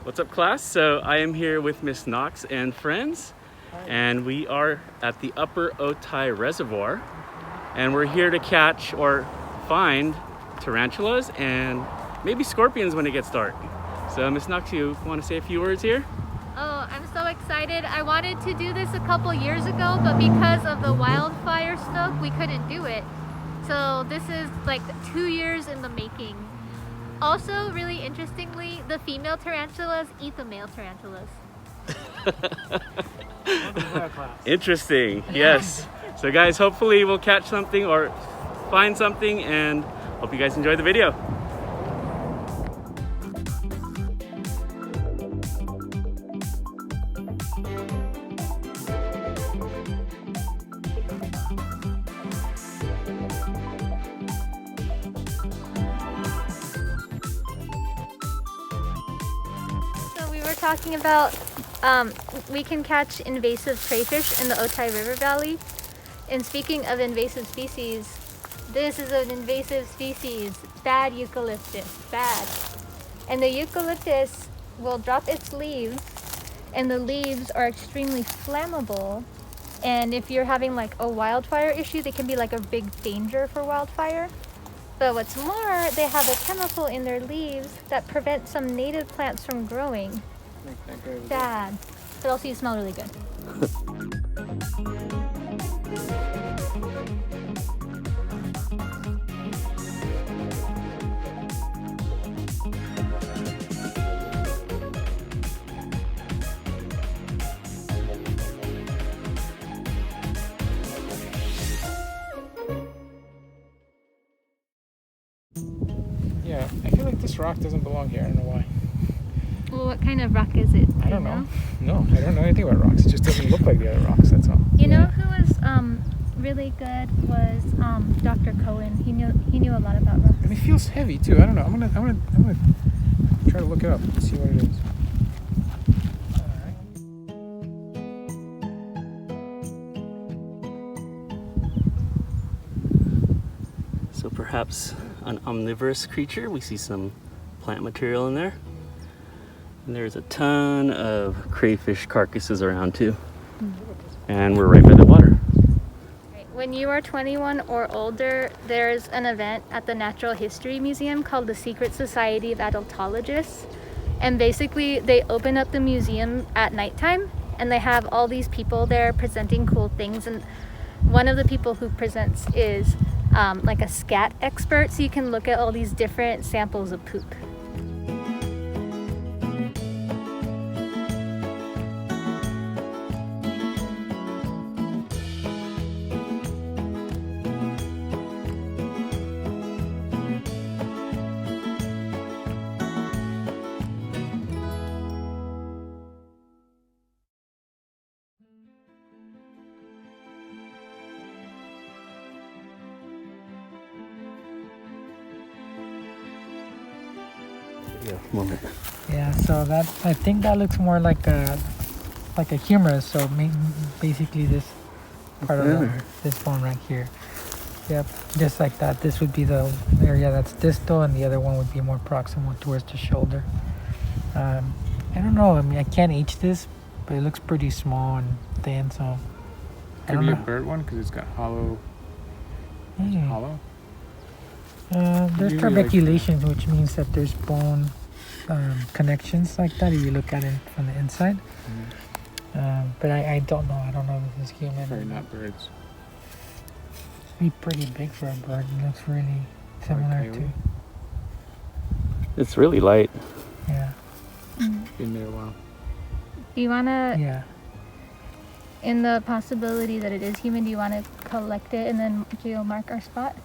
What's up, class? So I am here with Miss Knox and friends, and we are at the Upper Otay Reservoir, and we're here to catch or find tarantulas and maybe scorpions when it gets dark. So Miss Knox, you want to say a few words here? Oh, I'm so excited. I wanted to do this a couple years ago, but because of the wildfire stuff, we couldn't do it. So this is like 2 years in the making. Also, really interestingly, the female tarantulas eat the male tarantulas. Interesting, yes. So guys, hopefully we'll catch something or find something, and hope you guys enjoy the video. Talking about we can catch invasive crayfish in the Otay River Valley. And speaking of invasive species, this is an invasive species, bad eucalyptus, bad. And the eucalyptus will drop its leaves, and the leaves are extremely flammable. And if you're having like a wildfire issue, they can be like a big danger for wildfire. But what's more, they have a chemical in their leaves that prevents some native plants from growing. Bad, but also you smell really good. Yeah, I feel like this rock doesn't belong here. I don't know why. Well, what kind of rock is it? I don't know. No, I don't know anything about rocks. It just doesn't look like the other rocks, that's all. You know who was really good was Dr. Cohen. He knew a lot about rocks. And it feels heavy too. I don't know. I'm gonna try to look it up and see what it is. So perhaps an omnivorous creature. We see some plant material in there. And there's a ton of crayfish carcasses around too. And we're right by the water. When you are 21 or older, there's an event at the Natural History Museum called the Secret Society of Adultologists. And basically they open up the museum at nighttime, and they have all these people there presenting cool things. And one of the people who presents is like a scat expert, so you can look at all these different samples of poop. Moment. Yeah, so that I think that looks more like a humerus. So basically this part of this bone right here. Yep, just like that. This would be the area that's distal, and the other one would be more proximal towards the shoulder. I don't know. I mean, I can't H this, but it looks pretty small and thin. So could be a bird one because it's got hollow. Hey. Hollow. There's trabeculations, which means that there's bone connections like that if you look at it from the inside. Mm-hmm. But I don't know. I don't know if this is human. Probably not birds. It'd be pretty big for a bird. It looks really similar to. It's really light. Yeah. Been there a while. Do you wanna? Yeah. In the possibility that it is human, do you want to collect it and then geomark our spot?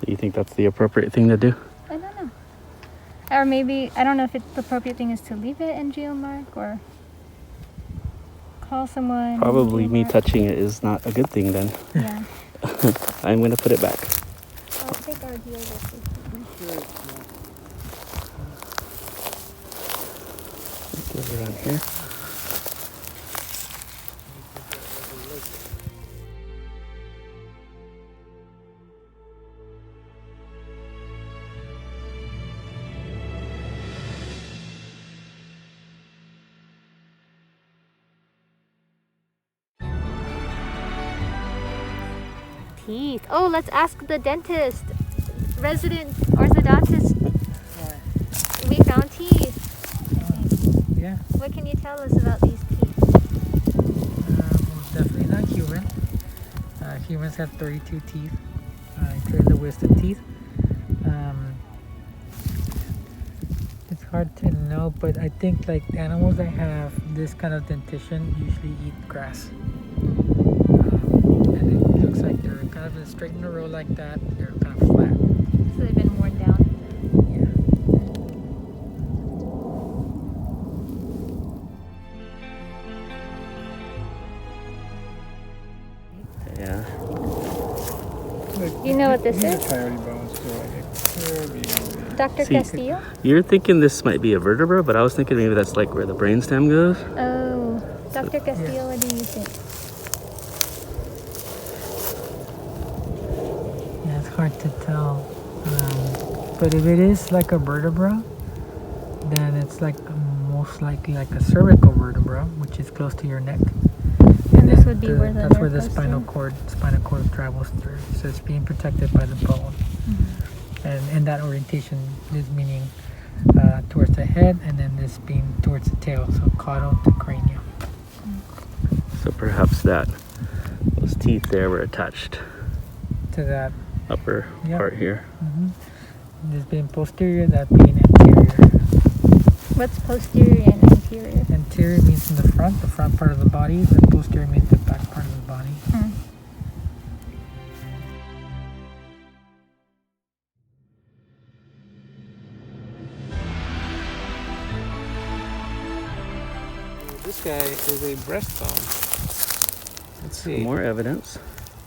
Do you think that's the appropriate thing to do? I don't know. Or maybe, I don't know if the appropriate thing is to leave it in geomark or call someone. Probably me touching it is not a good thing then. Yeah. I'm going to put it back. I'll take our deal with Go around here. teeth. Oh, let's ask the dentist, resident orthodontist. We found teeth. Yeah. What can you tell us about these teeth? Definitely not human. Humans have 32 teeth, including the wisdom teeth. It's hard to know, but I think like animals that have this kind of dentition usually eat grass. And it looks like they're kind of straight in a row like that. They're kind of flat. So they've been worn down. Yeah. You know what this These is? are coyote bones, so like it could be. Dr. See- Castillo? You're thinking this might be a vertebra, but I was thinking maybe that's like where the brainstem goes. Oh, Dr. Castillo, what do you think? Yeah, it's hard to tell. But if it is like a vertebra, then it's like most likely like a cervical vertebra, which is close to your neck. And this then would be where the that's where nerve the goes spinal cord travels through. So it's being protected by the bone. And that orientation is meaning towards the head, and then this being towards the tail, so caudal to cranial. So perhaps those teeth there were attached To that, upper Yep. part here. this being posterior, that being anterior. What's posterior and anterior? Anterior means in the front part of the body. The posterior means the back part of the body. This guy is a breastbone. Let's see. More evidence.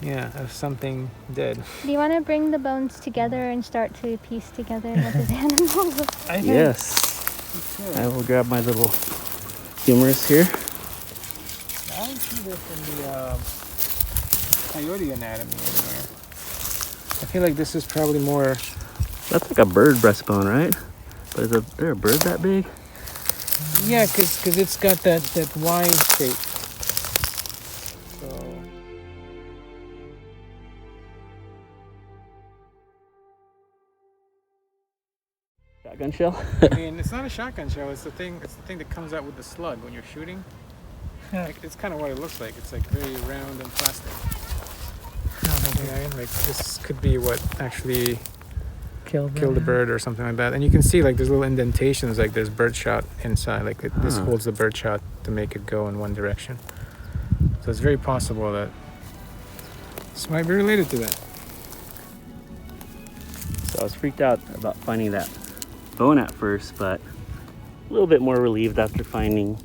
Yeah, of something dead. Do you want to bring the bones together and start to piece together what this animal looks like? Yes. I will grab my little humorous here. I don't see this in the coyote anatomy anywhere. I feel like this is probably more. That's like a bird breastbone, right? But is there a bird that big? Yeah, because it's got that Y shape. So. Shotgun shell? I mean, it's not a shotgun shell. It's the thing that comes out with the slug when you're shooting. Yeah. Like, it's kind of what it looks like. It's like very round and plastic. Yeah, like this could be what actually Killed killed the bird or something like that. And you can see like there's little indentations, like there's bird shot inside. Like this holds the bird shot to make it go in one direction. So it's very possible that this might be related to that. So I was freaked out about finding that bone at first, but a little bit more relieved after finding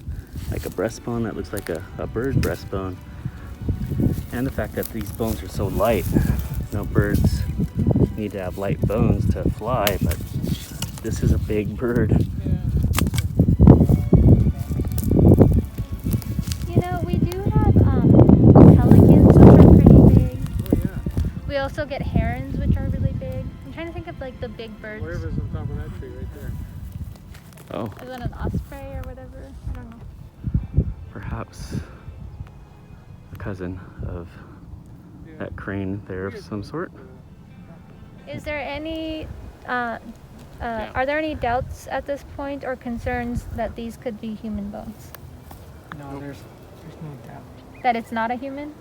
like a breastbone that looks like a bird breastbone. And the fact that these bones are so light. You know, birds need to have light bones to fly, but this is a big bird. You know, we do have pelicans, which are pretty big. Oh yeah. We also get herons, which are really big. I'm trying to think of like the big birds. Whatever's on top of that tree right there. Oh, Is that an osprey or whatever? I don't know. perhaps a cousin of that crane there of some sort. Is there any, are there any doubts at this point or concerns that these could be human bones? No, there's no doubt. That it's not a human?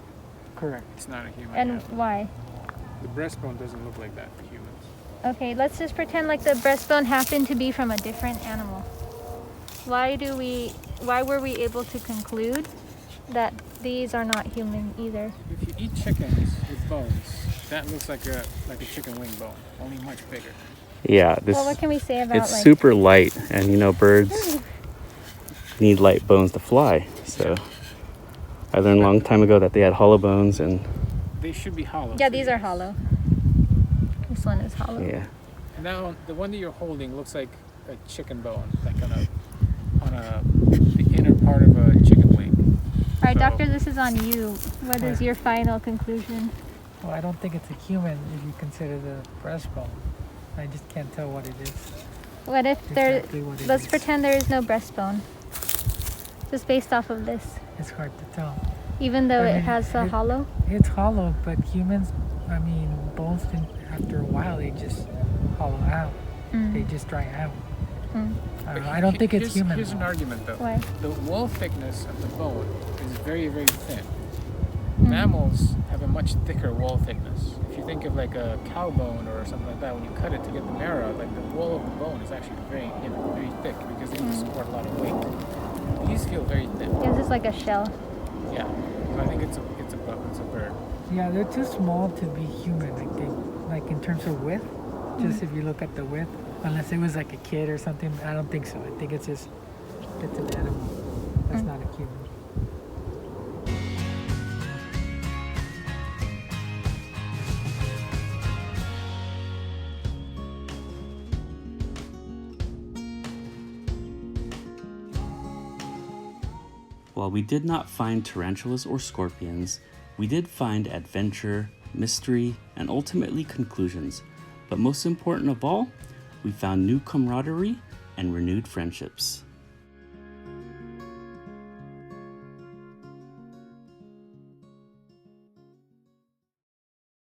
Correct. It's not a human. And animal. why? The breastbone doesn't look like that for humans. Okay, let's just pretend like the breastbone happened to be from a different animal. Why were we able to conclude that these are not human either? If you eat chickens with bones, that looks like a chicken wing bone, only much bigger. Yeah, this Well, what can we say about it's super light, and you know birds need light bones to fly. So I learned a long time ago that they had hollow bones, and They should be hollow. Yeah, too. these are hollow. This one is hollow. yeah. And that one, the one that you're holding looks like a chicken bone, like on the inner part of a chicken wing. All right, So- doctor, this is on you. What is your final conclusion? Well, I don't think it's a human if you consider the breastbone. I just can't tell what it is. What if there? Exactly what it Let's is. pretend there is no breastbone. Just based off of this, It's hard to tell. even though I it mean, has a hollow. It's hollow, but humans I mean, bones after a while they just hollow out. They just dry out. I don't think it's human. Here's an argument though. Why? The wall thickness of the bone is very, very thin. Mammals have a much thicker wall thickness. If you think of like a cow bone or something like that, when you cut it to get the marrow, like the wall of the bone is actually very, very thick because they need to support a lot of weight. These feel very thin. Yeah, it's just like a shell. Yeah. So I think it's a bird. Yeah, they're too small to be human, I think. Like in terms of width, just if you look at the width, unless it was like a kid or something, I don't think so. I think it's an animal. That's not a human. While we did not find tarantulas or scorpions, we did find adventure, mystery, and ultimately conclusions. But most important of all, we found new camaraderie and renewed friendships.